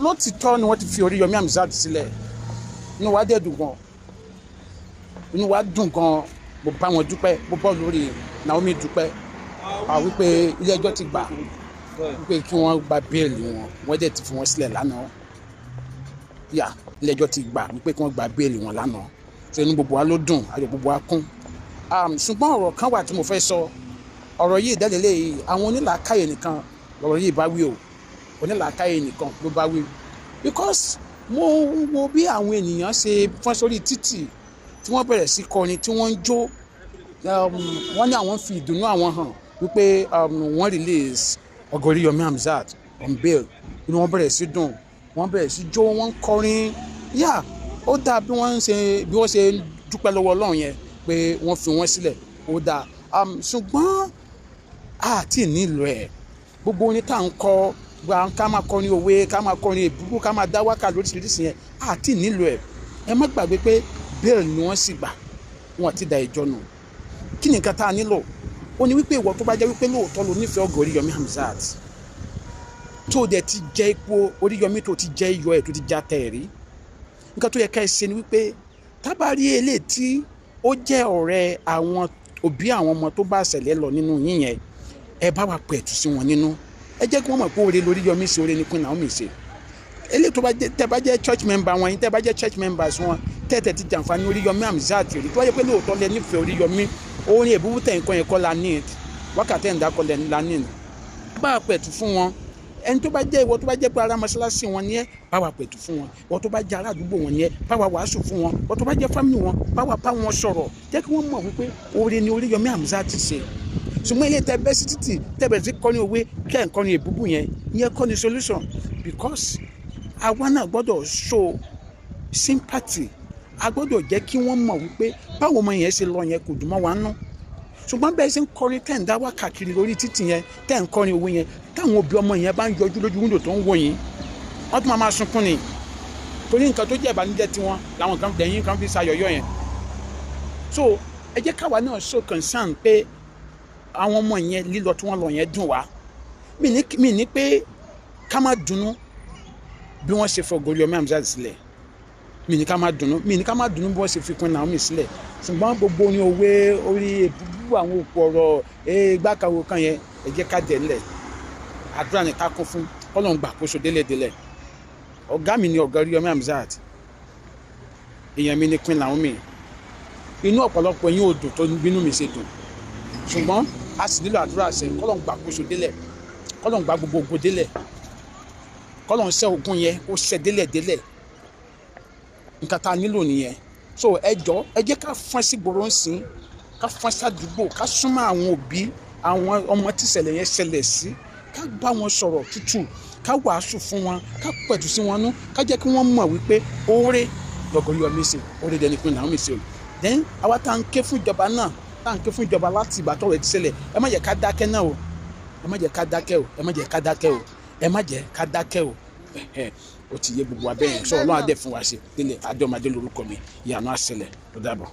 lótìtọ́ ni wọ́n ti fi Oríyọmí Hamzat sílẹ̀ inú wa dẹ̀ dùn gan inú wa dùn gan mo bá wọn dúpẹ́ mo bọ́ lórí Naomi dúpẹ́ wípé ilé ẹjọ́ ti gbà wípé kí wọ́n gba béèlì wọn wọ́n dẹ̀ ti fi wọn sílẹ̀ lánàá ilé ẹjọ́ ti gbà wípé kí wọ́n gba béèlì wọn lánàá ṣe inú gbogbo wa ló dùn ayọ̀ gbogbo wa kún ṣùgbọ́n ọ̀rọ̀ kan wà tí mo fẹ́ sọ ọ̀rọ̀ yìí dẹ́lẹ̀lẹ́ yìí àwọn onílàákàyè nìkan lọ̀rọ̀ yìí bá wí o onílàákàyè nìkan ló bá wí because mo wo bí àwọn ènìyàn ṣe fọ́n sórí títì tí wọ́n bẹ̀rẹ̀ sí kọrin tí wọ́n ń jó wọ́n ní àwọn fi ìdùnnú àwọn hàn wípé wọ́n release Ọ̀gá Oríyọmí Hamzat on bail inú wọn bẹ̀rẹ̀ sí dùn wọ́n bẹ̀rẹ̀ sí jó wọ́n kọrin ó dáa bí wọ́n ṣe dúpẹ́ lọ́wọ́ Ọlọ́run yẹn pé wọ́n fi wọ́n sílẹ̀ ó dáa ṣùgbọ́n àti nílò ẹ̀ gbogbo orin tá à ń kọ ká máa kọrin òwe ká máa kọrin èbúrú ká máa dá wákà lóríṣiríṣi yẹn àti nílò ẹ̀ ẹ má gbàgbé pé bẹ́ẹ̀ ni wọ́n sì gbà wọ́n ti da ìjọ nù kí ni nǹkan tá a nílò ó ní wípé ìwọ tó bá jẹ́ wípé lóòótọ́ ló nífẹ̀ẹ́ Ọ̀gá Oríyọmí Hamzat tó dẹ̀ ti jẹ́ ipò Oríyọmí tó ti jẹ́ iyọ̀ ẹ̀ tó ti já tẹ̀ rí nǹkan tó yẹ ká ẹ ṣe ni wípé tábàárí eléyìí tí ó jẹ́ ọ̀rẹ́ àwọn òbí àwọn ọmọ tó bá ṣẹlẹ̀ lọ nínú yín yẹn ẹ bá wa pẹ̀tù sí wọn nínú ẹ jẹ́ kí wọ́n mọ̀ pé oore l'Oríyọmí ṣe oore ní Queen Naomi ṣe eléyìí tó bá jẹ́ tẹ́ bá jẹ́ church member wọn yín tẹ́ bá jẹ́ church members wọn tẹ́tẹ́ ti jàǹfààní Oríyọmí Hamzat rí tó wáyé pé lóòótọ́ lẹ nífẹ̀ẹ́ Oríyọmí orin èbúrú tẹ̀ nǹkan yẹn kọ́ la need wákàtí ẹ̀ǹdà kọ́ la need bá wa pẹ̀tù fún wọn ẹni tó bá jẹ́ ìwọ tó bá jẹ́ pé ará mọ́ṣáláṣí wọn ni ẹ bá wa pẹ̀tù fún wọn ìwọ tó bá jẹ́ ará àdúgbò wọn ni ẹ bá wa wàásù fún wọn ìwọ tó bá jẹ́ fámìlì wọn bá wa bá wọn sọ̀rọ̀ jẹ́ kí wọ́n mọ̀ wípé oore ni Oríyọmí Hamzat ṣe ṣùgbọ́n ilé tẹ bẹ́ sí títì tẹ bẹ̀rẹ̀ sí kọ́ni òwe kẹ́ ẹ̀ kọ́ni èbúbù yẹn kọ́ ni solution because àwa náà gbọ́dọ̀ show sympathy a gbọ́dọ̀ jẹ́ kí wọ́n mọ̀ wípé báwo ọmọ yẹn ṣe lọ yẹn kò dùn mọ́ wa nú ṣùgbọ́n bẹ́ẹ̀ ṣe ń kọrin tẹ̀ ń dá wá káàkiri lórí títì yẹn tẹ̀ ń kọrin òwe yẹn táwọn òbí ọmọ yẹn bá ń yọjú lójú wíńdò tó ń wò yín wọ́n tún máa sunkún ni torí nǹkan tó jẹ́ ìbànújẹ́ tiwọn làwọn kan dẹ̀yìn kan fi ṣayọ̀yọ̀ yẹn so ẹ jẹ́ káwa náà show concern pé àwọn ọmọ yẹn lílọ tí wọ́n lọ yẹn dùn wá mi ní pé ká má dunnú bí wọ́n ṣe fọ Ọ̀gá Oríyọmí Hamzat sílẹ̀ mi ní ká má dunnú bí wọ́n ṣe fi Queen Naomi sílẹ̀ ṣùgbọ́n gbogbo ní òwe orí èbúbú àwọn òkú ọ̀rọ̀ gbákàwé kan yẹn ẹ jẹ́ ká dẹ̀lẹ̀ àdúrà ní ká kún fún Ọlọ́run gbàkóso délẹ̀délẹ̀ ọ̀gá mi ni Ọ̀gá Oríyọmí Hamzat èèyàn mi ni Queen Naomi inú ọ̀pọ̀lọpọ̀ yín ò dùn tó bínú mi ṣe dùn ṣùgbọ́n a sì nílò àdúrà ṣe kọ́lọ́n gbàkóso délẹ̀ kọ́lọ́n gba gbogbo ògo délẹ̀ kọ́lọ́n ṣẹ́ ogun yẹn ó ṣẹ́ délẹ̀ nǹkan tá a nílò nìyẹn so ẹ jẹ́ ká fọ́n sí gbòòrò ń sìn ká fọ́n sádùúgbò ká súnmọ́ àwọn òbí àwọn ọmọ tí ìṣẹ̀lẹ̀ yẹn ṣẹlẹ̀ sí ká bá wọn sọ̀rọ̀ tútù ká wàásù fún wọn ká pẹ̀tù sí wọn nú ká jẹ́ kí wọ́n mọ̀ wípé oore l'Ọ̀gá Oríyọmí ṣe oore dẹni Queen Naomi ṣe o then àwa tá à ń ké fún ìjọba náà tá à ń ké fún ìjọba láti ìgbà tọ́rọ̀ ẹ ti ṣẹlẹ̀ ẹ má jẹ́ ká dákẹ́ náà o ẹ má jẹ́ ká dákẹ́ o ẹ má jẹ́ ká dákẹ́ o ẹ má jẹ́ ká dákẹ́ o ó ti yé gbogbo abẹ́yẹn sọ Ọlọ́run adé fún wa ṣe délé Adéọmọdé lórúkọ mi ìyanu á ṣẹlẹ̀ ó dàbọ̀.